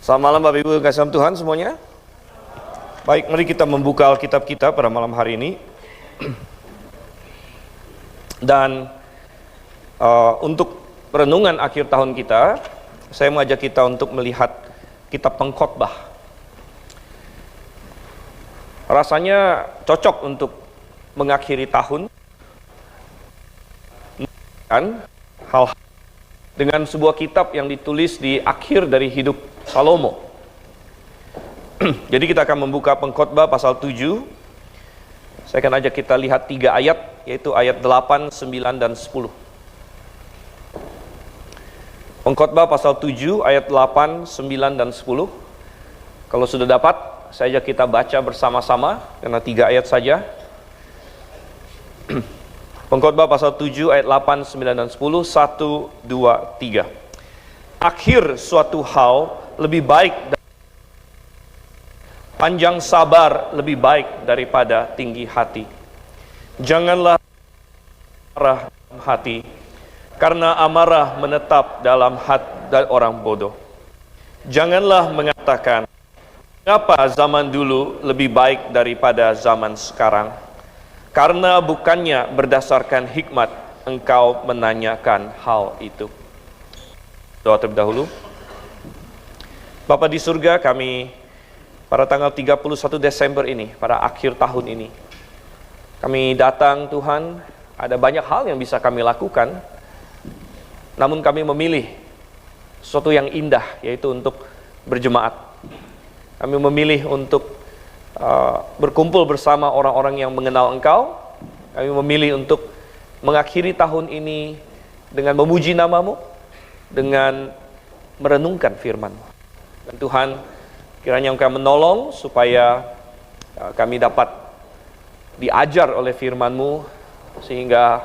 Selamat malam Bapak Ibu kasih dalam Tuhan semuanya. Baik, mari kita membuka Alkitab kita pada malam hari ini. Dan untuk renungan akhir tahun kita, saya mengajak kita untuk melihat kitab Pengkhotbah. Rasanya cocok untuk mengakhiri tahun kan hal dengan sebuah kitab yang ditulis di akhir dari hidup Salomo. Jadi kita akan membuka Pengkhotbah pasal 7. Saya akan ajak kita lihat 3 ayat, yaitu ayat 8, 9, dan 10. Pengkhotbah pasal 7 ayat 8, 9, dan 10. Kalau sudah dapat, saya ajak kita baca bersama-sama, karena 3 ayat saja. Pengkhotbah pasal 7 ayat 8, 9, dan 10. 1, 2, 3. Akhir suatu hal lebih baik, panjang sabar lebih baik daripada tinggi hati. Janganlah marah dalam hati, karena amarah menetap dalam hati orang bodoh. Janganlah mengatakan, mengapa zaman dulu lebih baik daripada zaman sekarang? Karena bukannya berdasarkan hikmat engkau menanyakan hal itu. Doa terlebih dahulu. Bapa di surga, kami pada tanggal 31 Desember ini, pada akhir tahun ini, kami datang Tuhan, ada banyak hal yang bisa kami lakukan, namun kami memilih sesuatu yang indah, yaitu untuk berjemaat. Kami memilih untuk berkumpul bersama orang-orang yang mengenal Engkau. Kami memilih untuk mengakhiri tahun ini dengan memuji nama-Mu, dengan merenungkan firman-Mu. Dan Tuhan, kiranya Engkau menolong supaya kami dapat diajar oleh firman-Mu, sehingga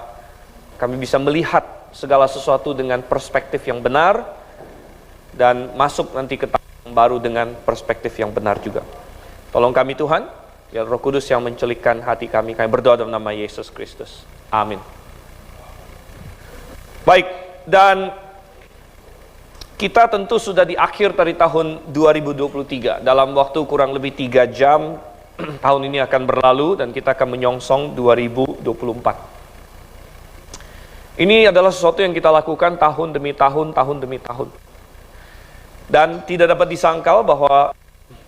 kami bisa melihat segala sesuatu dengan perspektif yang benar, dan masuk nanti ke tahun yang baru dengan perspektif yang benar juga. Tolong kami Tuhan, biar Roh Kudus yang mencelikkan hati kami. Kami berdoa dalam nama Yesus Kristus. Amin. Baik, dan kita tentu sudah di akhir dari tahun 2023. Dalam waktu kurang lebih 3 jam, tahun ini akan berlalu dan kita akan menyongsong 2024. Ini adalah sesuatu yang kita lakukan tahun demi tahun, tahun demi tahun. Dan tidak dapat disangkal bahwa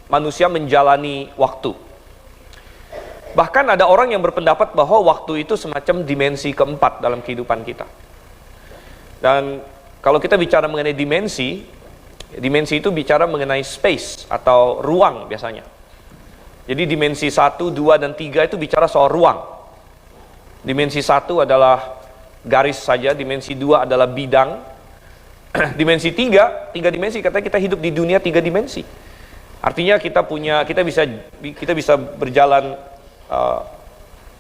manusia menjalani waktu. Bahkan ada orang yang berpendapat bahwa waktu itu semacam dimensi keempat dalam kehidupan kita. Dan kalau kita bicara mengenai dimensi itu bicara mengenai space atau ruang biasanya. Jadi dimensi 1, 2, dan 3 itu bicara soal ruang. Dimensi 1 adalah garis saja, dimensi 2 adalah bidang. Dimensi 3 dimensi, katanya kita hidup di dunia 3 dimensi. Artinya kita bisa berjalan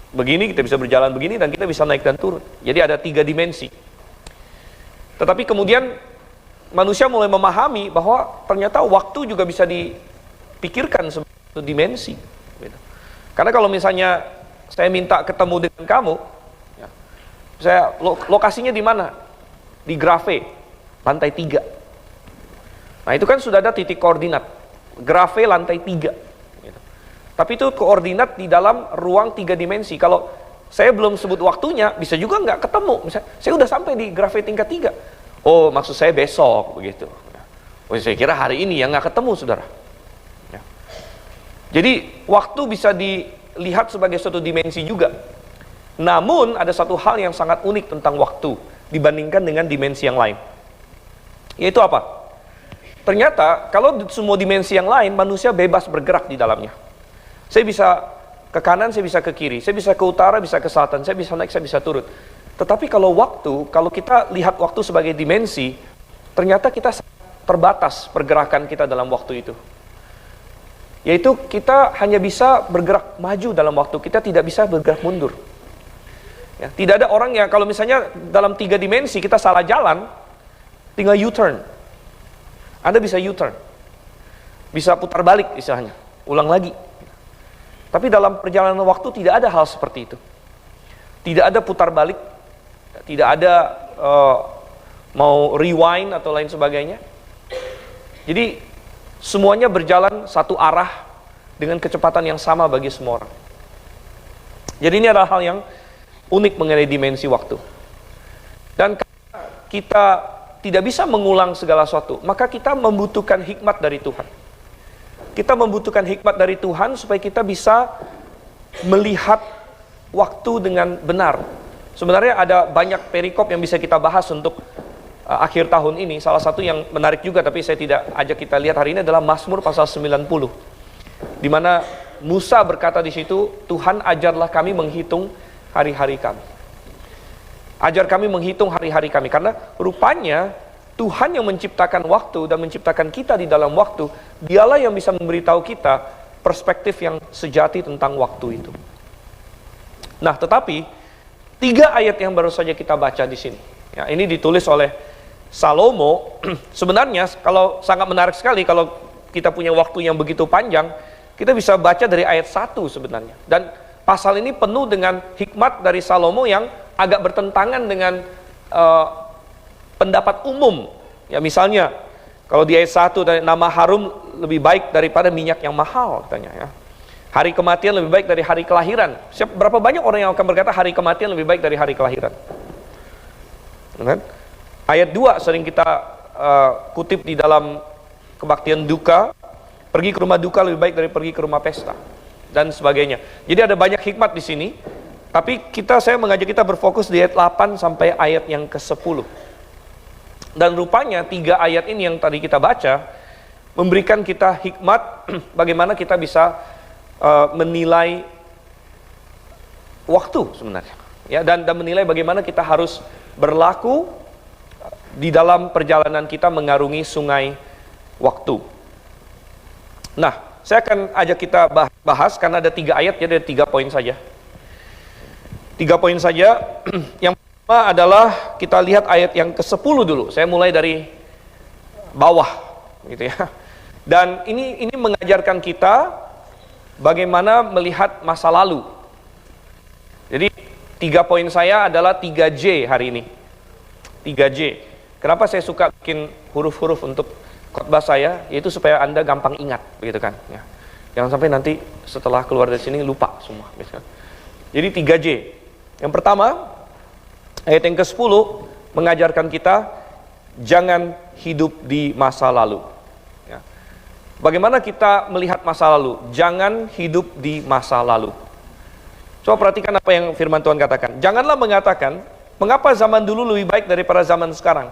begini, kita bisa berjalan begini, dan kita bisa naik dan turun. Jadi ada 3 dimensi. Tetapi kemudian manusia mulai memahami bahwa ternyata waktu juga bisa dipikirkan sebagai satu dimensi. Karena kalau misalnya saya minta ketemu dengan kamu, lokasinya di mana? Di Grave, lantai 3. Nah itu kan sudah ada titik koordinat. Grave lantai 3. Tapi itu koordinat di dalam ruang 3 dimensi. Kalau saya belum sebut waktunya, bisa juga nggak ketemu. Misalnya, saya udah sampai di Grave tingkat 3. Oh, maksud saya besok, begitu. Oh, saya kira hari ini yang nggak ketemu, saudara. Ya. Jadi, waktu bisa dilihat sebagai suatu dimensi juga. Namun, ada satu hal yang sangat unik tentang waktu dibandingkan dengan dimensi yang lain. Yaitu apa? Ternyata, kalau semua dimensi yang lain, manusia bebas bergerak di dalamnya. Saya bisa ke kanan, saya bisa ke kiri, saya bisa ke utara, bisa ke selatan, saya bisa naik, saya bisa turun. Tetapi kalau kita lihat waktu sebagai dimensi, ternyata kita terbatas pergerakan kita dalam waktu itu. Yaitu kita hanya bisa bergerak maju dalam waktu, kita tidak bisa bergerak mundur. Ya, tidak ada orang yang, kalau misalnya dalam 3 dimensi kita salah jalan, tinggal U-turn. Anda bisa U-turn, bisa putar balik istilahnya, ulang lagi. Tapi dalam perjalanan waktu tidak ada hal seperti itu. Tidak ada putar balik, tidak ada mau rewind atau lain sebagainya. Jadi semuanya berjalan satu arah dengan kecepatan yang sama bagi semua orang. Jadi ini adalah hal yang unik mengenai dimensi waktu. Dan kita tidak bisa mengulang segala sesuatu, maka kita membutuhkan hikmat dari Tuhan. Kita membutuhkan hikmat dari Tuhan supaya kita bisa melihat waktu dengan benar. Sebenarnya ada banyak perikop yang bisa kita bahas untuk akhir tahun ini. Salah satu yang menarik juga, tapi saya tidak ajak kita lihat hari ini, adalah Mazmur pasal 90. Di mana Musa berkata di situ, Tuhan ajarlah kami menghitung hari-hari kami. Ajar kami menghitung hari-hari kami. Karena rupanya Tuhan yang menciptakan waktu dan menciptakan kita di dalam waktu, dialah yang bisa memberitahu kita perspektif yang sejati tentang waktu itu. Nah, tetapi 3 ayat yang baru saja kita baca di sini. Ya, ini ditulis oleh Salomo. Sebenarnya kalau sangat menarik sekali kalau kita punya waktu yang begitu panjang, kita bisa baca dari ayat 1 sebenarnya. Dan pasal ini penuh dengan hikmat dari Salomo yang agak bertentangan dengan pendapat umum. Ya, misalnya kalau di ayat 1, nama harum lebih baik daripada minyak yang mahal, katanya ya. Hari kematian lebih baik dari hari kelahiran. Berapa banyak orang yang akan berkata hari kematian lebih baik dari hari kelahiran? Ayat 2 sering kita kutip di dalam kebaktian duka. Pergi ke rumah duka lebih baik dari pergi ke rumah pesta, dan sebagainya. Jadi ada banyak hikmat di sini. Tapi saya mengajak kita berfokus di ayat 8 sampai ayat yang ke-10. Dan rupanya 3 ayat ini yang tadi kita baca memberikan kita hikmat bagaimana kita bisa menilai waktu sebenarnya. Ya, dan menilai bagaimana kita harus berlaku di dalam perjalanan kita mengarungi sungai waktu. Nah, saya akan ajak kita bahas karena ada 3 ayat, jadi ada 3 poin saja. 3 poin saja. Yang pertama adalah kita lihat ayat yang ke-10 dulu. Saya mulai dari bawah, gitu ya. Dan ini mengajarkan kita bagaimana melihat masa lalu. Jadi 3 poin saya adalah 3J hari ini. 3J. Kenapa saya suka bikin huruf-huruf untuk khotbah saya? Yaitu supaya Anda gampang ingat, begitu kan? Ya. Jangan sampai nanti setelah keluar dari sini lupa semua. Gitu kan? Jadi 3J. Yang pertama, ayat yang ke-10 mengajarkan kita jangan hidup di masa lalu. Ya. Bagaimana kita melihat masa lalu? Jangan hidup di masa lalu. Coba perhatikan apa yang firman Tuhan katakan. Janganlah mengatakan, mengapa zaman dulu lebih baik daripada zaman sekarang?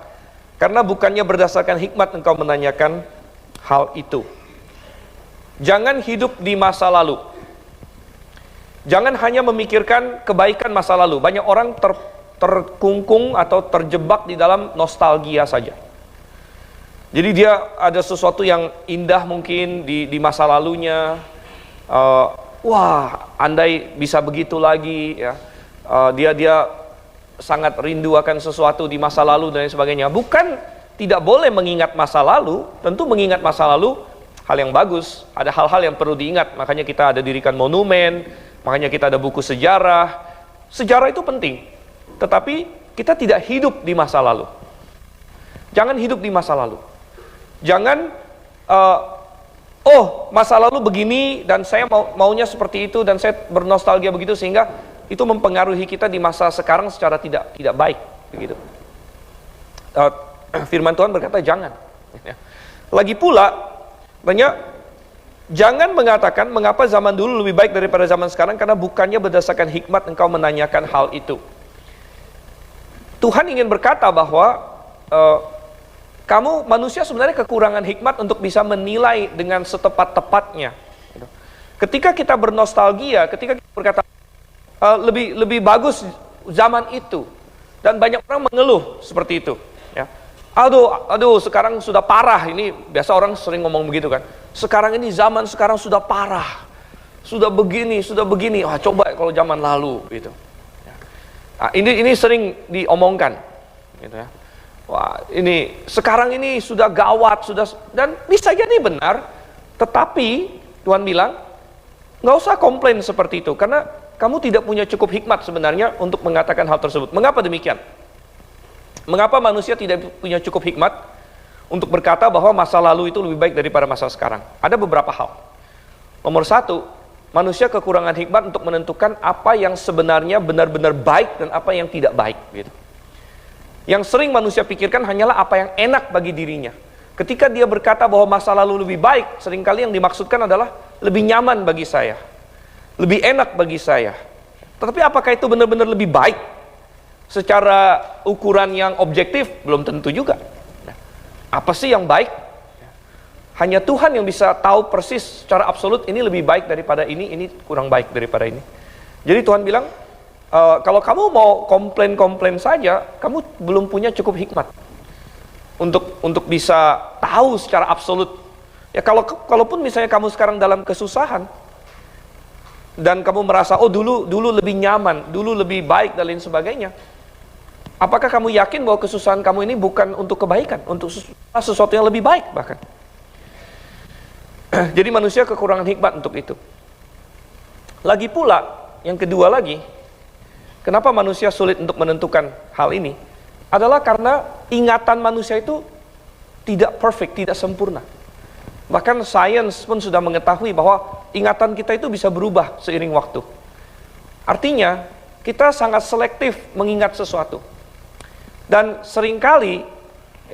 Karena bukannya berdasarkan hikmat engkau menanyakan hal itu. Jangan hidup di masa lalu. Jangan hanya memikirkan kebaikan masa lalu. Banyak orang terkungkung atau terjebak di dalam nostalgia saja. Jadi dia ada sesuatu yang indah mungkin di masa lalunya. Wah, andai bisa begitu lagi, ya. Dia sangat rindu akan sesuatu di masa lalu dan sebagainya. Bukan tidak boleh mengingat masa lalu, tentu mengingat masa lalu hal yang bagus. Ada hal-hal yang perlu diingat, makanya kita ada dirikan monumen, makanya kita ada buku sejarah. Sejarah itu penting, tetapi kita tidak hidup di masa lalu. Jangan hidup di masa lalu. Jangan masa lalu begini dan saya maunya seperti itu dan saya bernostalgia begitu sehingga itu mempengaruhi kita di masa sekarang secara tidak baik, begitu. Firman Tuhan berkata jangan. Lagi pula, jangan mengatakan mengapa zaman dulu lebih baik daripada zaman sekarang, karena bukannya berdasarkan hikmat engkau menanyakan hal itu. Tuhan ingin berkata bahwa kamu manusia sebenarnya kekurangan hikmat untuk bisa menilai dengan setepat-tepatnya. Ketika kita bernostalgia, ketika kita berkata lebih bagus zaman itu, dan banyak orang mengeluh seperti itu, ya. Aduh, sekarang sudah parah. Ini biasa orang sering ngomong begitu kan. Sekarang ini zaman sekarang sudah parah, sudah begini. Wah, coba kalau zaman lalu, gitu. Ya. Nah, ini sering diomongkan, gitu ya. Wah, ini sekarang ini sudah gawat, dan bisa jadi benar. Tetapi Tuhan bilang nggak usah komplain seperti itu, karena kamu tidak punya cukup hikmat sebenarnya untuk mengatakan hal tersebut. Mengapa demikian? Mengapa manusia tidak punya cukup hikmat untuk berkata bahwa masa lalu itu lebih baik daripada masa sekarang? Ada beberapa hal. Nomor satu, manusia kekurangan hikmat untuk menentukan apa yang sebenarnya benar-benar baik dan apa yang tidak baik. Gitu. Yang sering manusia pikirkan hanyalah apa yang enak bagi dirinya. Ketika dia berkata bahwa masa lalu lebih baik, seringkali yang dimaksudkan adalah lebih nyaman bagi saya, lebih enak bagi saya. Tetapi apakah itu benar-benar lebih baik? Secara ukuran yang objektif, belum tentu juga. Apa sih yang baik? Hanya Tuhan yang bisa tahu persis secara absolut ini lebih baik daripada ini kurang baik daripada ini. Jadi Tuhan bilang, kalau kamu mau komplain-komplain saja, kamu belum punya cukup hikmat untuk bisa tahu secara absolut. Ya kalaupun misalnya kamu sekarang dalam kesusahan dan kamu merasa dulu lebih nyaman, dulu lebih baik dan lain sebagainya. Apakah kamu yakin bahwa kesusahan kamu ini bukan untuk kebaikan, untuk sesuatu yang lebih baik bahkan? Jadi manusia kekurangan hikmat untuk itu. Lagi pula, yang kedua lagi, kenapa manusia sulit untuk menentukan hal ini? Adalah karena ingatan manusia itu tidak perfect, tidak sempurna. Bahkan sains pun sudah mengetahui bahwa ingatan kita itu bisa berubah seiring waktu. Artinya, kita sangat selektif mengingat sesuatu. Dan seringkali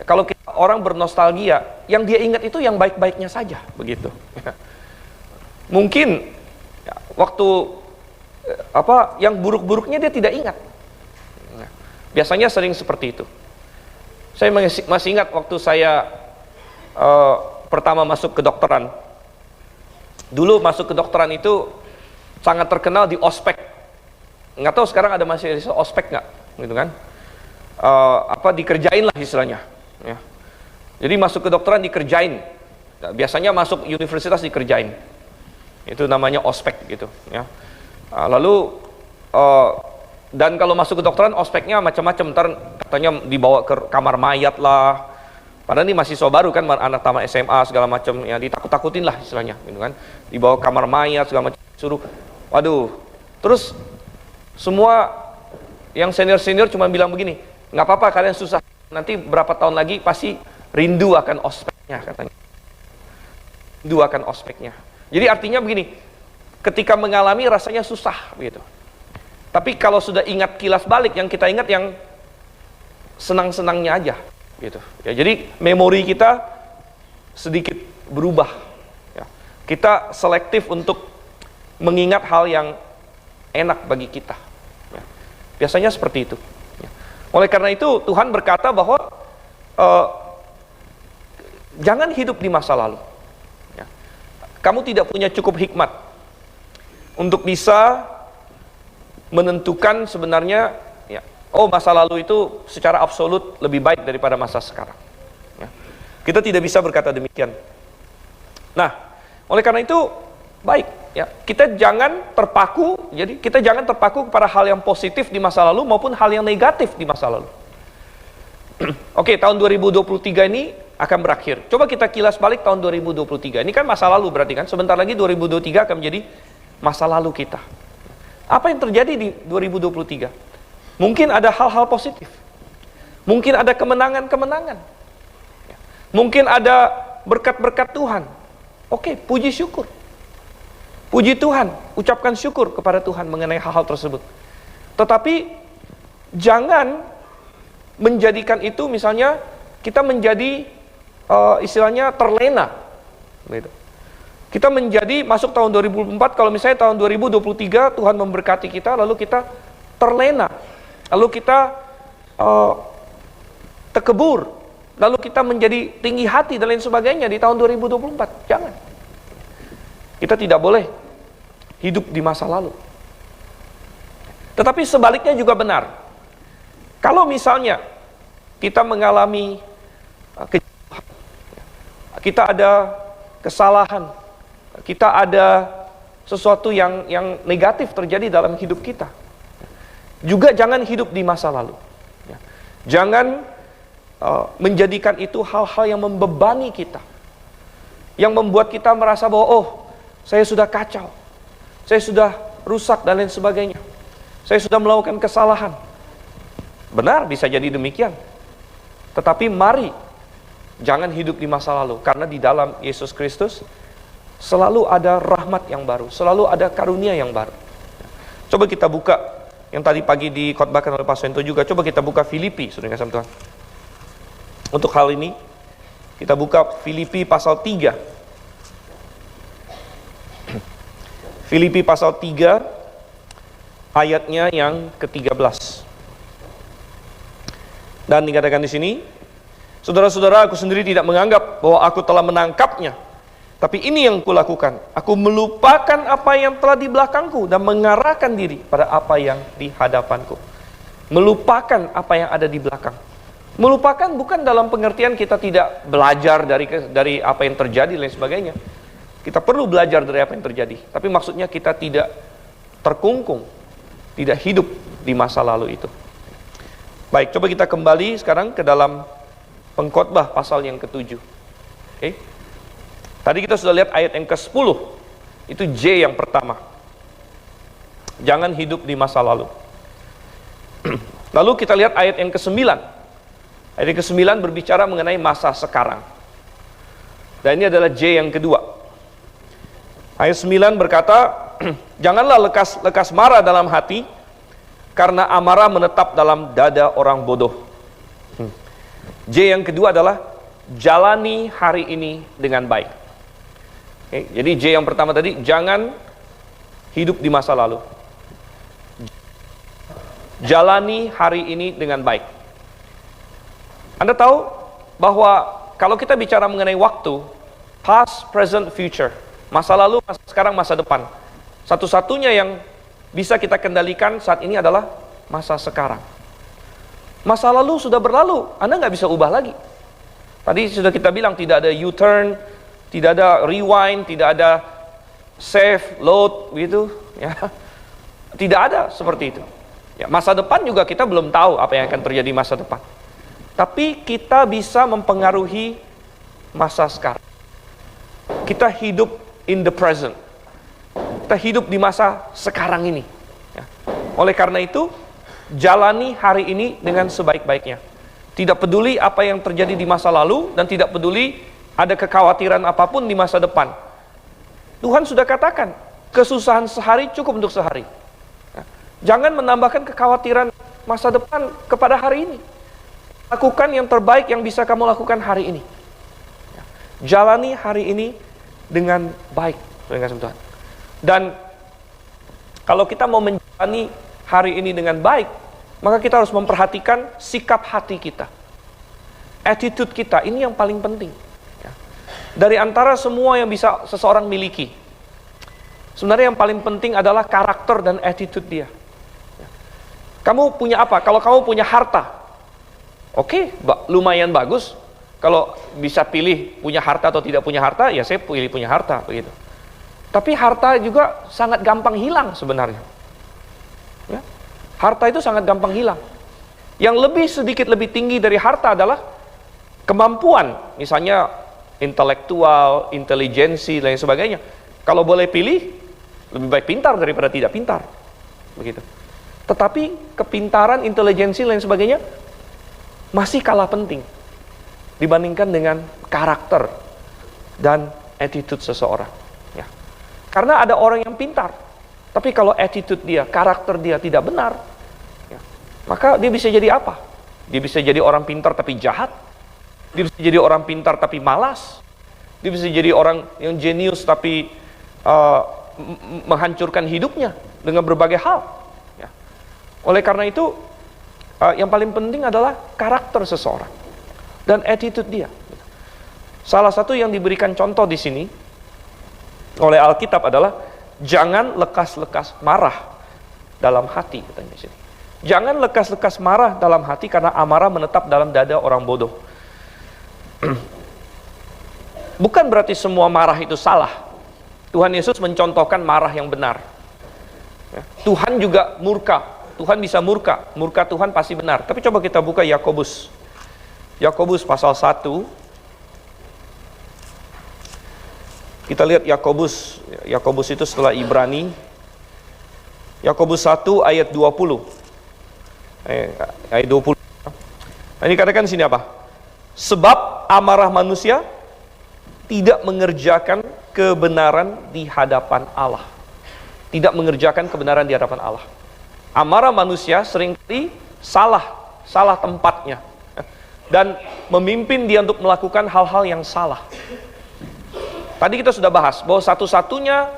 kalau orang bernostalgia, yang dia ingat itu yang baik-baiknya saja, begitu. Mungkin waktu yang buruk-buruknya dia tidak ingat. Biasanya sering seperti itu. Saya masih ingat waktu saya pertama masuk kedokteran. Dulu masuk kedokteran itu sangat terkenal di ospek. Nggak tahu sekarang ada masih ospek nggak, gitu kan? Dikerjain lah istilahnya ya. Jadi masuk kedokteran dikerjain. Biasanya masuk universitas dikerjain. Itu namanya ospek gitu ya. Lalu dan kalau masuk kedokteran ospeknya macam-macam. Ntar katanya dibawa ke kamar mayat lah. Padahal ini mahasiswa baru kan, anak tamat SMA segala macam ya, ditakut-takutin lah istilahnya gitu kan. Dibawa ke kamar mayat segala macam, suruh. Waduh. Terus semua yang senior-senior cuma bilang begini, nggak apa-apa kalian susah, nanti berapa tahun lagi pasti rindu akan ospeknya, katanya. Rindu akan ospeknya. Jadi artinya begini, ketika mengalami rasanya susah gitu. Tapi kalau sudah ingat kilas balik, yang kita ingat yang senang-senangnya aja gitu. Ya, jadi memori kita sedikit berubah. Ya. Kita selektif untuk mengingat hal yang enak bagi kita. Ya. Biasanya seperti itu. Oleh karena itu Tuhan berkata bahwa jangan hidup di masa lalu. Ya. Kamu tidak punya cukup hikmat untuk bisa menentukan sebenarnya, ya, masa lalu itu secara absolut lebih baik daripada masa sekarang. Ya. Kita tidak bisa berkata demikian. Nah, oleh karena itu baik, ya, kita jangan terpaku. Jadi kita jangan terpaku kepada hal yang positif di masa lalu maupun hal yang negatif di masa lalu. Oke, tahun 2023 ini akan berakhir. Coba kita kilas balik tahun 2023. Ini kan masa lalu berarti kan. Sebentar lagi 2023 akan menjadi masa lalu kita. Apa yang terjadi di 2023? Mungkin ada hal-hal positif. Mungkin ada kemenangan-kemenangan. Mungkin ada berkat-berkat Tuhan. Oke, puji syukur. Puji Tuhan, ucapkan syukur kepada Tuhan mengenai hal-hal tersebut. Tetapi jangan menjadikan itu misalnya kita menjadi istilahnya terlena. Gitu. Kita menjadi masuk tahun 2004, kalau misalnya tahun 2023 Tuhan memberkati kita, lalu kita terlena, lalu kita tekebur, lalu kita menjadi tinggi hati dan lain sebagainya di tahun 2024. Jangan. Kita tidak boleh hidup di masa lalu. Tetapi sebaliknya juga benar. Kalau misalnya kita mengalami kejahatan, kita ada kesalahan, kita ada sesuatu yang negatif terjadi dalam hidup kita, juga jangan hidup di masa lalu. Jangan menjadikan itu hal-hal yang membebani kita, yang membuat kita merasa bahwa saya sudah kacau, saya sudah rusak dan lain sebagainya, saya sudah melakukan kesalahan. Benar, bisa jadi demikian. Tetapi mari Jangan hidup di masa lalu, karena di dalam Yesus Kristus selalu ada rahmat yang baru, selalu ada karunia yang baru. Coba kita buka yang tadi pagi dikhotbahkan oleh Pak Sento juga. Coba kita buka Filipi, saudara kasih Tuhan. Untuk hal ini kita buka Filipi pasal 3. Filipi pasal 3 ayatnya yang ke-13. Dan dikatakan di sini, saudara-saudara, aku sendiri tidak menganggap bahwa aku telah menangkapnya. Tapi ini yang kulakukan, aku melupakan apa yang telah di belakangku dan mengarahkan diri pada apa yang di hadapanku. Melupakan apa yang ada di belakang. Melupakan bukan dalam pengertian kita tidak belajar dari apa yang terjadi dan lain sebagainya. Kita perlu belajar dari apa yang terjadi. Tapi maksudnya kita tidak terkungkung, tidak hidup di masa lalu itu. Baik, coba kita kembali sekarang ke dalam Pengkhotbah pasal yang ke-7. Oke. Tadi kita sudah lihat ayat yang ke-10. Itu J yang pertama. Jangan hidup di masa lalu. Lalu kita lihat ayat yang ke-9. Ayat yang ke-9 berbicara mengenai masa sekarang. Dan ini adalah J yang kedua. Ayat 9 berkata, janganlah lekas marah dalam hati, karena amarah menetap dalam dada orang bodoh. J yang kedua adalah jalani hari ini dengan baik. Oke, jadi J yang pertama tadi, jangan hidup di masa lalu. Jalani hari ini dengan baik. Anda tahu bahwa kalau kita bicara mengenai waktu, past, present, future, masa lalu, masa sekarang, masa depan, satu-satunya yang bisa kita kendalikan saat ini adalah masa sekarang. Masa lalu sudah berlalu, Anda nggak bisa ubah lagi. Tadi sudah kita bilang tidak ada U-turn, tidak ada rewind, tidak ada save, load, gitu. Ya. Tidak ada seperti itu. Ya, masa depan juga kita belum tahu apa yang akan terjadi masa depan. Tapi kita bisa mempengaruhi masa sekarang. Kita hidup in the present. Kita hidup di masa sekarang ini. Ya. Oleh karena itu, jalani hari ini dengan sebaik-baiknya. Tidak peduli apa yang terjadi di masa lalu, dan tidak peduli ada kekhawatiran apapun di masa depan. Tuhan sudah katakan, kesusahan sehari cukup untuk sehari. Ya. Jangan menambahkan kekhawatiran masa depan kepada hari ini. Lakukan yang terbaik yang bisa kamu lakukan hari ini. Ya. Jalani hari ini dengan baik, dengan Tuhan. Dan kalau kita mau menjalani hari ini dengan baik, maka kita harus memperhatikan sikap hati kita, attitude kita. Ini yang paling penting. Ya. Dari antara semua yang bisa seseorang miliki, sebenarnya yang paling penting adalah karakter dan attitude dia. Ya. Kamu punya apa? Kalau kamu punya harta, oke, lumayan bagus. Kalau bisa pilih punya harta atau tidak punya harta, ya saya pilih punya harta, begitu. Tapi harta juga sangat gampang hilang sebenarnya. Ya. Harta itu sangat gampang hilang. Yang sedikit lebih tinggi dari harta adalah kemampuan, misalnya intelektual, intelijensi, dan lain sebagainya. Kalau boleh pilih, lebih baik pintar daripada tidak pintar, begitu. Tetapi kepintaran, intelijensi, dan lain sebagainya masih kalah penting dibandingkan dengan karakter dan attitude seseorang. Ya. Karena ada orang yang pintar, tapi kalau attitude dia, karakter dia tidak benar, ya, maka dia bisa jadi apa? Dia bisa jadi orang pintar tapi jahat. Dia bisa jadi orang pintar tapi malas. Dia bisa jadi orang yang jenius tapi menghancurkan hidupnya dengan berbagai hal. Ya. Oleh karena itu, yang paling penting adalah karakter seseorang dan attitude dia. Salah satu yang diberikan contoh di sini oleh Alkitab adalah jangan lekas-lekas marah dalam hati, katanya di sini. Jangan lekas-lekas marah dalam hati, karena amarah menetap dalam dada orang bodoh. Bukan berarti semua marah itu salah. Tuhan Yesus mencontohkan marah yang benar. Ya. Tuhan juga murka. Tuhan bisa murka. Murka Tuhan pasti benar. Tapi coba kita buka Yakobus. Yakobus pasal 1. Kita lihat Yakobus. Yakobus itu setelah Ibrani. Yakobus 1 ayat 20. Ayat 20. Ini katakan sini apa? Sebab Apa amarah manusia? Tidak mengerjakan kebenaran di hadapan Allah. Tidak mengerjakan kebenaran di hadapan Allah. Amarah manusia seringkali salah tempatnya. Dan memimpin dia untuk melakukan hal-hal yang salah. Tadi kita sudah bahas bahwa satu-satunya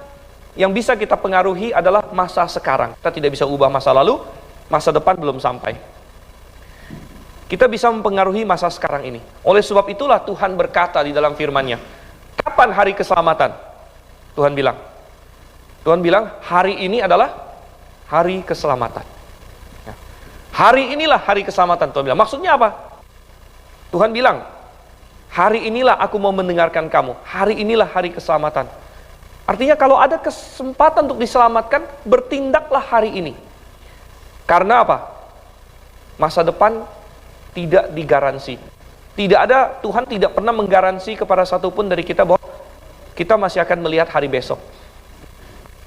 yang bisa kita pengaruhi adalah masa sekarang. Kita tidak bisa ubah masa lalu, masa depan belum sampai. Kita bisa mempengaruhi masa sekarang ini. Oleh sebab itulah Tuhan berkata di dalam firman-Nya, kapan hari keselamatan? Tuhan bilang, hari ini adalah hari keselamatan. Ya. Hari inilah hari keselamatan, Tuhan bilang. Maksudnya apa? Tuhan bilang, hari inilah aku mau mendengarkan kamu. Hari inilah hari keselamatan. Artinya kalau ada kesempatan untuk diselamatkan, bertindaklah hari ini. Karena apa? Masa depan tidak digaransi. Tuhan tidak pernah menggaransi kepada satupun dari kita bahwa kita masih akan melihat hari besok.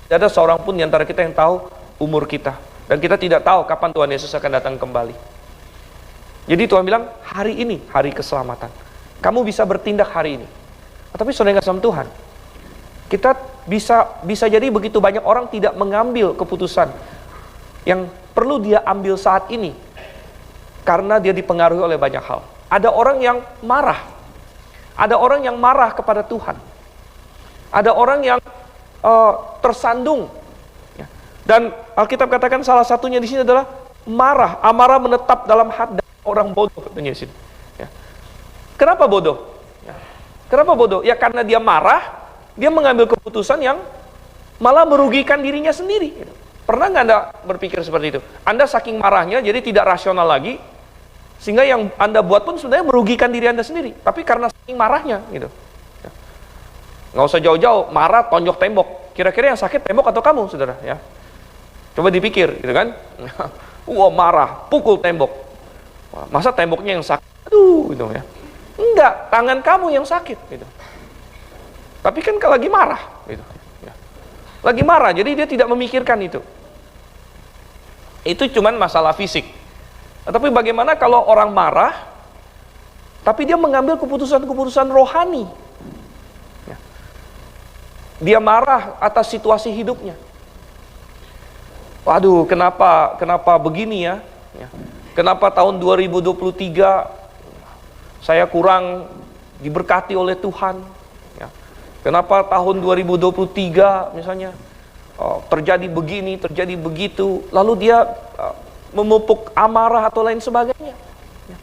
Tidak ada seorang pun di antara kita yang tahu umur kita. Dan kita tidak tahu kapan Tuhan Yesus akan datang kembali. Jadi Tuhan bilang, hari ini hari keselamatan. Kamu bisa bertindak hari ini. Tapi saudara yang kasih sama Tuhan, kita bisa jadi begitu banyak orang tidak mengambil keputusan yang perlu dia ambil saat ini. Karena dia dipengaruhi oleh banyak hal. Ada orang yang marah. Ada orang yang marah kepada Tuhan. Ada orang yang tersandung. Dan Alkitab katakan salah satunya di sini adalah marah. Amarah menetap dalam hati orang bodoh, katanya di sini. Ya. Kenapa bodoh? Ya. Kenapa bodoh? Ya karena dia marah, dia mengambil keputusan yang malah merugikan dirinya sendiri. Pernah nggak Anda berpikir seperti itu? Anda saking marahnya, jadi tidak rasional lagi, sehingga yang Anda buat pun sebenarnya merugikan diri Anda sendiri. Tapi karena saking marahnya, gitu. Ya. Nggak usah jauh-jauh, marah tonjok tembok. Kira-kira yang sakit tembok atau kamu, saudara? Ya. Coba dipikir, gitu kan? Wah, marah, pukul tembok. Masa temboknya yang sakit? Aduh, gitu ya. Enggak, tangan kamu yang sakit, gitu. Tapi kan kalau lagi marah, gitu. Ya. Lagi marah, jadi dia tidak memikirkan itu. Itu cuman masalah fisik. Tapi bagaimana kalau orang marah, tapi dia mengambil keputusan-keputusan rohani? Ya. Dia marah atas situasi hidupnya. Waduh, kenapa begini ya? Ya. Kenapa tahun 2023 saya kurang diberkati oleh Tuhan? Ya. Kenapa tahun 2023 misalnya terjadi begini, terjadi begitu, lalu dia memupuk amarah atau lain sebagainya. Ya.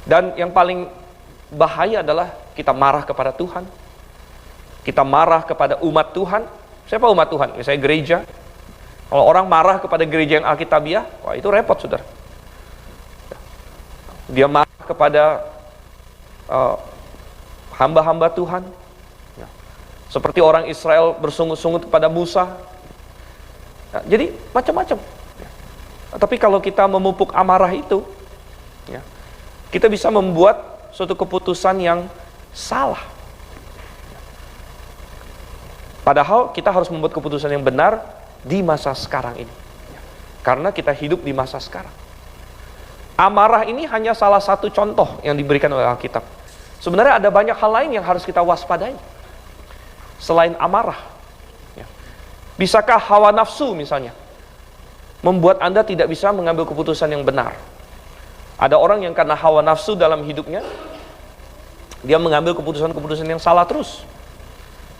Dan yang paling bahaya adalah kita marah kepada Tuhan. Kita marah kepada umat Tuhan. Siapa umat Tuhan? Misalnya gereja. Kalau orang marah kepada gereja yang Alkitabiah, wah itu repot, saudara. Dia marah kepada hamba-hamba Tuhan. Ya. Seperti orang Israel bersungut-sungut kepada Musa. Ya, jadi macam-macam. Ya. Tapi kalau kita memupuk amarah itu, ya, kita bisa membuat suatu keputusan yang salah. Padahal kita harus membuat keputusan yang benar di masa sekarang ini. Karena kita hidup di masa sekarang. Amarah ini hanya salah satu contoh yang diberikan oleh Alkitab. Sebenarnya ada banyak hal lain yang harus kita waspadai. Selain amarah. Ya. Bisakah hawa nafsu misalnya membuat Anda tidak bisa mengambil keputusan yang benar? Ada orang yang karena hawa nafsu dalam hidupnya, dia mengambil keputusan-keputusan yang salah terus.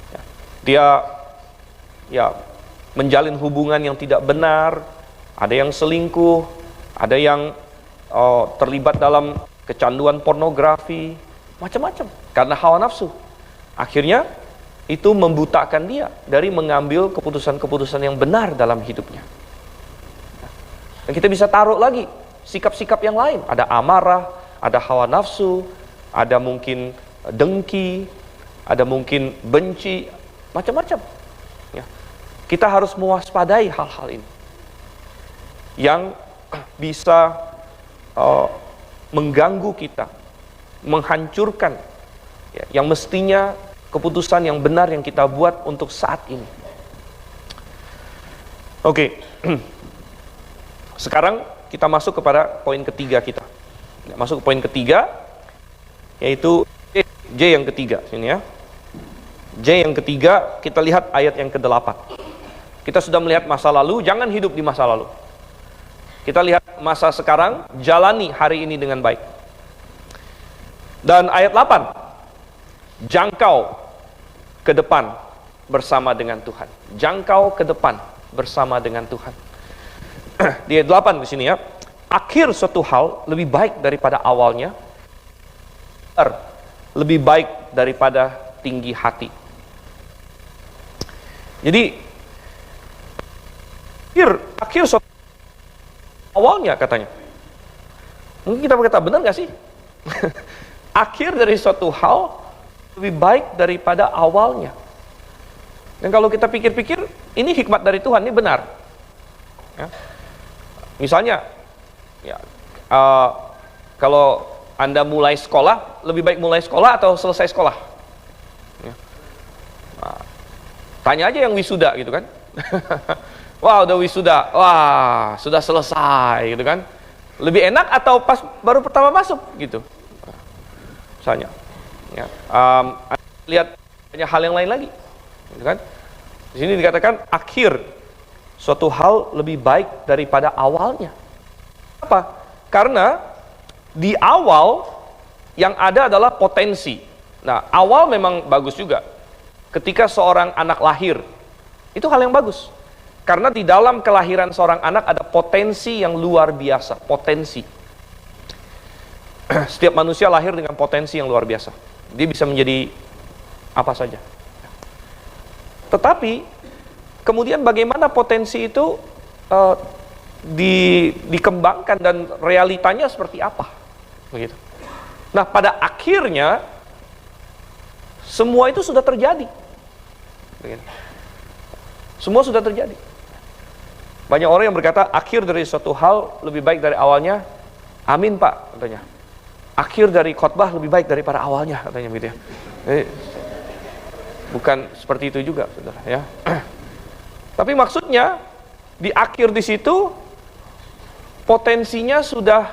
Ya. Dia menjalin hubungan yang tidak benar, ada yang selingkuh, ada yang terlibat dalam kecanduan pornografi, macam-macam, karena hawa nafsu. Akhirnya, itu membutakan dia dari mengambil keputusan-keputusan yang benar dalam hidupnya. Dan kita bisa taruh lagi sikap-sikap yang lain, ada amarah, ada hawa nafsu, ada mungkin dengki, ada mungkin benci, macam-macam. Kita harus mewaspadai hal-hal ini yang bisa mengganggu kita, menghancurkan ya, yang mestinya keputusan yang benar yang kita buat untuk saat ini. Oke. Sekarang kita masuk kepada poin ketiga kita. Masuk ke poin ketiga, yaitu J yang ketiga sini ya. J yang ketiga, kita lihat ayat yang ke-8. Kita sudah melihat masa lalu, jangan hidup di masa lalu. Kita lihat masa sekarang, jalani hari ini dengan baik. Dan ayat 8, jangkau ke depan bersama dengan Tuhan. Jangkau ke depan bersama dengan Tuhan. Di ayat 8 di sini ya, akhir suatu hal lebih baik daripada awalnya, lebih baik daripada tinggi hati. Jadi akhir suatu awalnya katanya. Mungkin kita berkata, benar nggak sih? Akhir dari suatu hal lebih baik daripada awalnya. Dan kalau kita pikir-pikir, ini hikmat dari Tuhan, ini benar. Ya. Misalnya, ya, kalau Anda mulai sekolah, lebih baik mulai sekolah atau selesai sekolah? Ya. Nah, tanya aja yang wisuda gitu kan. Wah, udah wisuda, wah sudah selesai gitu kan. Lebih enak atau pas baru pertama masuk gitu. Misalnya, ya, lihat banyak hal yang lain lagi, gitu kan? Di sini dikatakan akhir suatu hal lebih baik daripada awalnya. Apa? Karena di awal yang ada adalah potensi. Nah, awal memang bagus juga. Ketika seorang anak lahir, itu hal yang bagus. Karena di dalam kelahiran seorang anak ada potensi yang luar biasa, potensi. Setiap manusia lahir dengan potensi yang luar biasa. Dia bisa menjadi apa saja. Tetapi kemudian bagaimana potensi itu dikembangkan dan realitanya seperti apa? Begitu. Nah, pada akhirnya semua itu sudah terjadi. Begitu. Semua sudah terjadi. Banyak orang yang berkata akhir dari suatu hal lebih baik dari awalnya. Amin Pak, katanya. Akhir dari khotbah lebih baik daripada awalnya, katanya gitu ya. Bukan seperti itu juga, saudara ya. Tapi maksudnya di akhir di situ potensinya sudah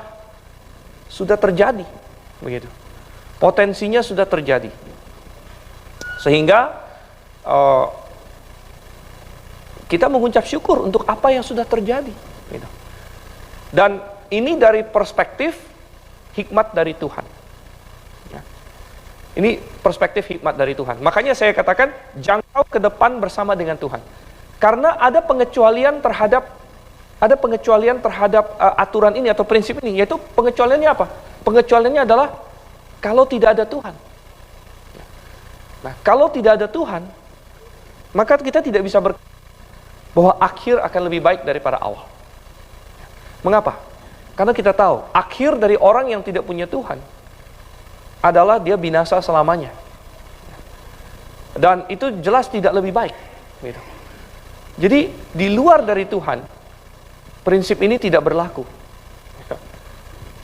terjadi, begitu. Potensinya sudah terjadi. Sehingga kita mengucap syukur untuk apa yang sudah terjadi, gitu. Dan ini dari perspektif hikmat dari Tuhan. Ya. Ini perspektif hikmat dari Tuhan. Makanya saya katakan jangkau ke depan bersama dengan Tuhan. Karena ada pengecualian terhadap aturan ini atau prinsip ini, yaitu pengecualiannya apa? Pengecualiannya adalah kalau tidak ada Tuhan. Nah, kalau tidak ada Tuhan, maka kita tidak bisa berkata bahwa akhir akan lebih baik daripada awal. Mengapa? Karena kita tahu, akhir dari orang yang tidak punya Tuhan adalah dia binasa selamanya. Dan itu jelas tidak lebih baik. Gitu. Jadi, di luar dari Tuhan, prinsip ini tidak berlaku.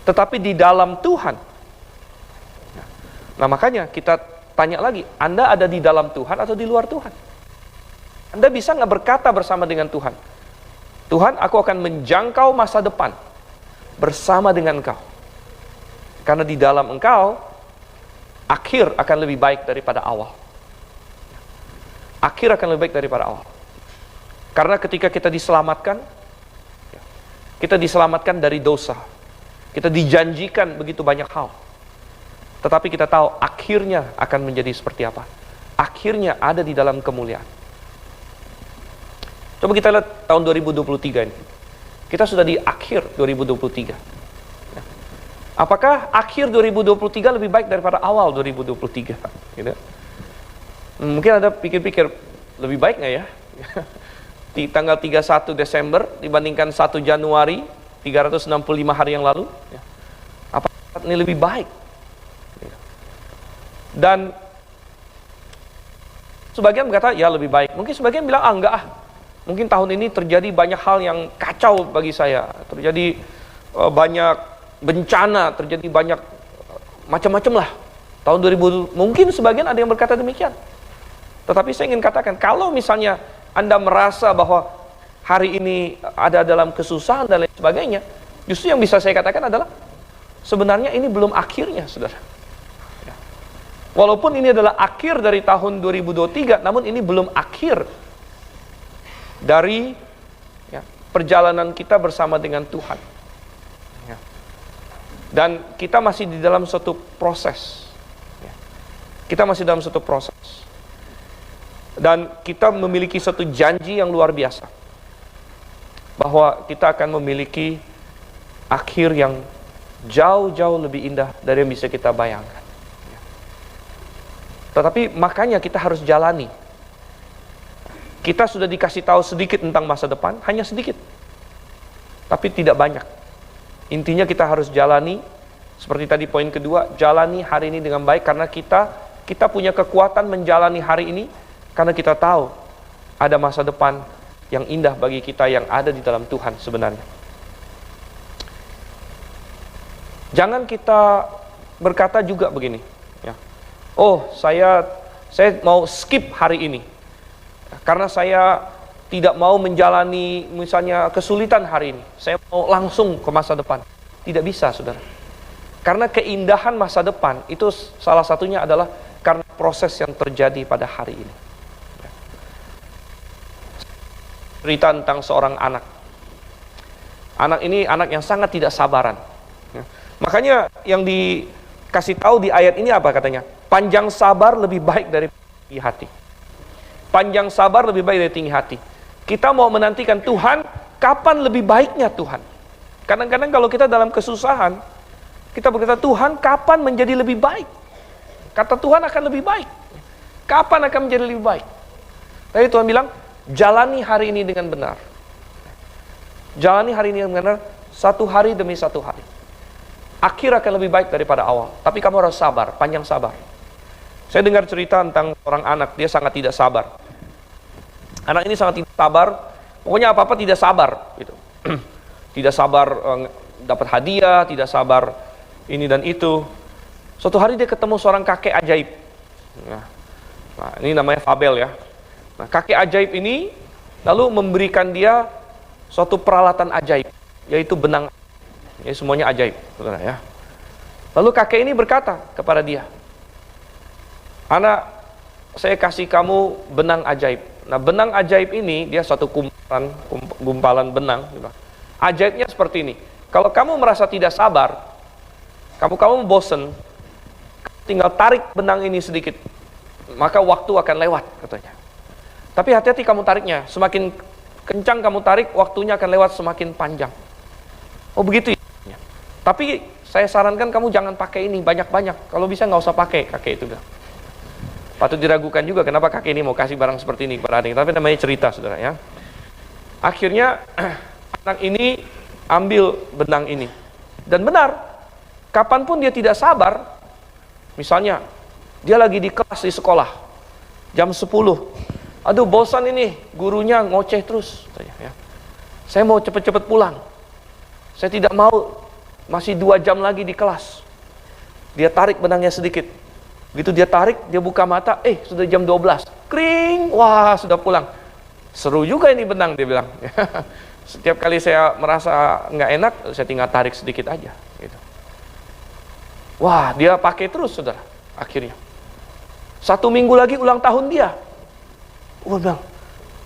Tetapi di dalam Tuhan. Nah, makanya kita tanya lagi, Anda ada di dalam Tuhan atau di luar Tuhan? Anda bisa nggak berkata bersama dengan Tuhan, Tuhan, aku akan menjangkau masa depan bersama dengan Engkau. Karena di dalam Engkau, akhir akan lebih baik daripada awal. Akhir akan lebih baik daripada awal. Karena ketika kita diselamatkan dari dosa. Kita dijanjikan begitu banyak hal. Tetapi kita tahu akhirnya akan menjadi seperti apa. Akhirnya ada di dalam kemuliaan. Coba kita lihat tahun 2023 ini. Kita sudah di akhir 2023. Apakah akhir 2023 lebih baik daripada awal 2023? Gitu. Mungkin Anda pikir-pikir, lebih baik nggak ya? Di tanggal 31 Desember dibandingkan 1 Januari 365 hari yang lalu? Apakah ini lebih baik? Dan sebagian berkata, ya lebih baik. Mungkin sebagian bilang, enggak ah. Mungkin tahun ini terjadi banyak hal yang kacau bagi saya. Terjadi banyak bencana, terjadi banyak macam-macam lah. Tahun 2000, mungkin sebagian ada yang berkata demikian. Tetapi saya ingin katakan, kalau misalnya Anda merasa bahwa hari ini ada dalam kesusahan dan lain sebagainya, justru yang bisa saya katakan adalah, sebenarnya ini belum akhirnya, saudara. Walaupun ini adalah akhir dari tahun 2023, namun ini belum akhir dari perjalanan kita bersama dengan Tuhan. Dan kita masih di dalam suatu proses. Kita masih dalam suatu proses. Dan kita memiliki suatu janji yang luar biasa. Bahwa kita akan memiliki akhir yang jauh-jauh lebih indah dari yang bisa kita bayangkan. Tetapi makanya kita harus jalani. Kita sudah dikasih tahu sedikit tentang masa depan, hanya sedikit. Tapi tidak banyak. Intinya kita harus jalani, seperti tadi poin kedua, jalani hari ini dengan baik, karena kita punya kekuatan menjalani hari ini, karena kita tahu ada masa depan yang indah bagi kita yang ada di dalam Tuhan sebenarnya. Jangan kita berkata juga begini, oh saya mau skip hari ini, karena saya tidak mau menjalani misalnya kesulitan hari ini, saya mau langsung ke masa depan. Tidak bisa, saudara. Karena keindahan masa depan itu salah satunya adalah karena proses yang terjadi pada hari ini. Cerita tentang seorang anak. Anak ini anak yang sangat tidak sabaran. Makanya yang dikasih tahu di ayat ini apa katanya? Panjang sabar lebih baik dari tinggi hati. Panjang sabar lebih baik dari tinggi hati. Kita mau menantikan Tuhan, kapan lebih baiknya Tuhan? Kadang-kadang kalau kita dalam kesusahan, kita berkata, Tuhan kapan menjadi lebih baik? Kata Tuhan akan lebih baik. Kapan akan menjadi lebih baik? Tapi Tuhan bilang, jalani hari ini dengan benar. Jalani hari ini dengan benar, satu hari demi satu hari. Akhir akan lebih baik daripada awal. Tapi kamu harus sabar, panjang sabar. Saya dengar cerita tentang orang anak, dia sangat tidak sabar. Anak ini sangat tidak sabar, pokoknya apa-apa tidak sabar gitu. Tidak sabar dapat hadiah, tidak sabar ini dan itu. Suatu hari dia ketemu seorang kakek ajaib. Nah, ini namanya Fabel ya. Nah, kakek ajaib ini lalu memberikan dia suatu peralatan ajaib, yaitu benang. Ya, semuanya ajaib, saudara ya. Lalu kakek ini berkata kepada dia, anak, saya kasih kamu benang ajaib. Nah, benang ajaib ini, dia satu gumpalan benang. Ajaibnya seperti ini. Kalau kamu merasa tidak sabar, kamu bosen, tinggal tarik benang ini sedikit, maka waktu akan lewat, katanya. Tapi hati-hati kamu tariknya. Semakin kencang kamu tarik, waktunya akan lewat semakin panjang. Oh begitu ya. Tapi saya sarankan kamu jangan pakai ini banyak-banyak. Kalau bisa nggak usah pakai, kakek itu bilang. Patut diragukan juga kenapa kakek ini mau kasih barang seperti ini kepada adik. Tapi namanya cerita, saudara ya. Akhirnya anak ini ambil benang ini. Dan benar, kapanpun dia tidak sabar, misalnya dia lagi di kelas di sekolah, jam 10. Aduh bosan ini, gurunya ngoceh terus. Saya mau cepet-cepet pulang. Saya tidak mau masih 2 jam lagi di kelas. Dia tarik benangnya sedikit. Begitu dia tarik, dia buka mata, sudah jam 12. Kring, wah sudah pulang. Seru juga ini benang, dia bilang. Setiap kali saya merasa nggak enak, saya tinggal tarik sedikit aja. Gitu. Wah, dia pakai terus, saudara. Akhirnya. 1 minggu lagi ulang tahun dia. Wah, bilang,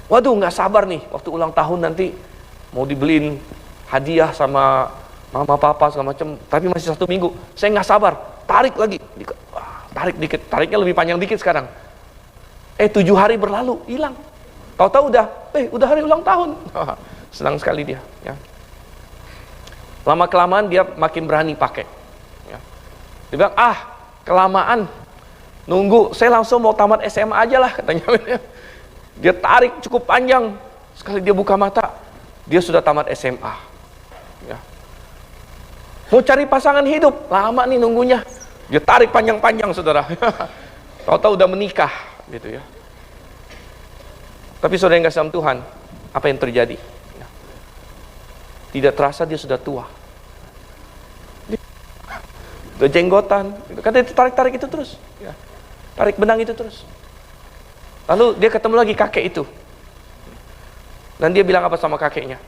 waduh nggak sabar nih, waktu ulang tahun nanti mau dibeliin hadiah sama mama papa segala macam. Tapi masih 1 minggu, saya nggak sabar. Tarik lagi. Tarik dikit, tariknya lebih panjang dikit sekarang. 7 hari berlalu, hilang. Tahu-tahu udah hari ulang tahun. Senang sekali dia. Ya. Lama-kelamaan dia makin berani pakai. Ya. Dia bilang, kelamaan. Nunggu, saya langsung mau tamat SMA aja lah, katanya. Dia tarik cukup panjang. Sekali dia buka mata, dia sudah tamat SMA. Ya. Mau cari pasangan hidup, lama nih nunggunya. Dia tarik panjang-panjang, saudara. Tahu-tahu udah menikah, gitu ya. Tapi saudara yang kasih sama Tuhan, apa yang terjadi? Tidak terasa dia sudah tua. Udah jenggotan. Katanya itu tarik-tarik itu terus. Ya. Tarik benang itu terus. Lalu dia ketemu lagi kakek itu. Dan dia bilang apa sama kakeknya?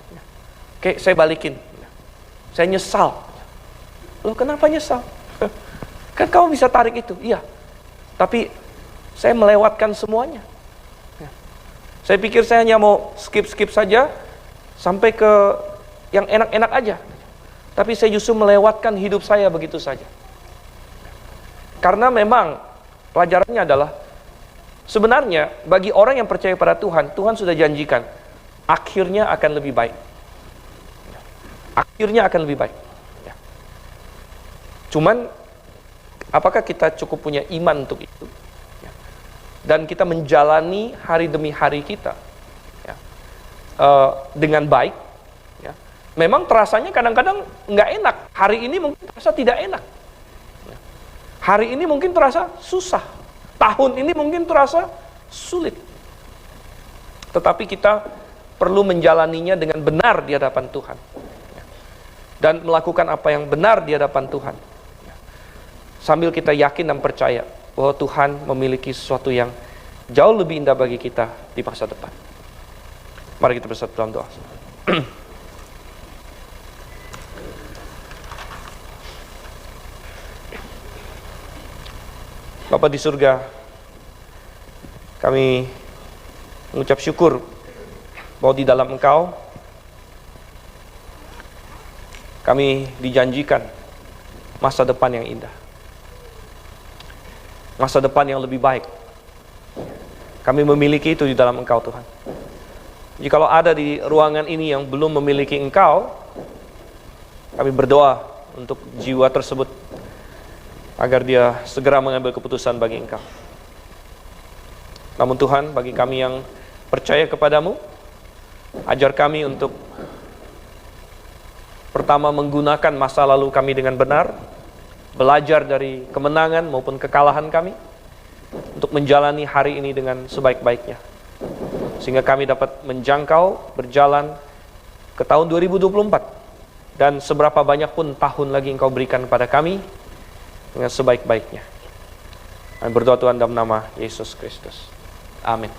Kek, saya balikin. Saya nyesal. Loh kenapa nyesal? Kan kamu bisa tarik itu. Iya. Tapi saya melewatkan semuanya. Saya pikir saya hanya mau skip saja sampai ke yang enak-enak aja. Tapi saya justru melewatkan hidup saya begitu saja. Karena memang pelajarannya adalah sebenarnya bagi orang yang percaya pada Tuhan, Tuhan sudah janjikan akhirnya akan lebih baik. Akhirnya akan lebih baik. Cuman apakah kita cukup punya iman untuk itu? Dan kita menjalani hari demi hari kita dengan baik. Memang terasanya kadang-kadang nggak enak. Hari ini mungkin terasa tidak enak. Hari ini mungkin terasa susah. Tahun ini mungkin terasa sulit. Tetapi kita perlu menjalaninya dengan benar di hadapan Tuhan. Dan melakukan apa yang benar di hadapan Tuhan. Sambil kita yakin dan percaya bahwa Tuhan memiliki sesuatu yang jauh lebih indah bagi kita di masa depan. Mari kita bersatu dalam doa. Bapa di surga, kami mengucap syukur bahwa di dalam Engkau kami dijanjikan masa depan yang indah, masa depan yang lebih baik. Kami memiliki itu di dalam Engkau, Tuhan. Jikalau ada di ruangan ini yang belum memiliki Engkau, kami berdoa untuk jiwa tersebut agar dia segera mengambil keputusan bagi Engkau. Namun Tuhan, bagi kami yang percaya kepadamu, ajar kami untuk pertama menggunakan masa lalu kami dengan benar, belajar dari kemenangan maupun kekalahan kami, untuk menjalani hari ini dengan sebaik-baiknya. Sehingga kami dapat menjangkau, berjalan ke tahun 2024. Dan seberapa banyak pun tahun lagi Engkau berikan kepada kami, dengan sebaik-baiknya. Kami berdoa Tuhan dalam nama Yesus Kristus. Amin.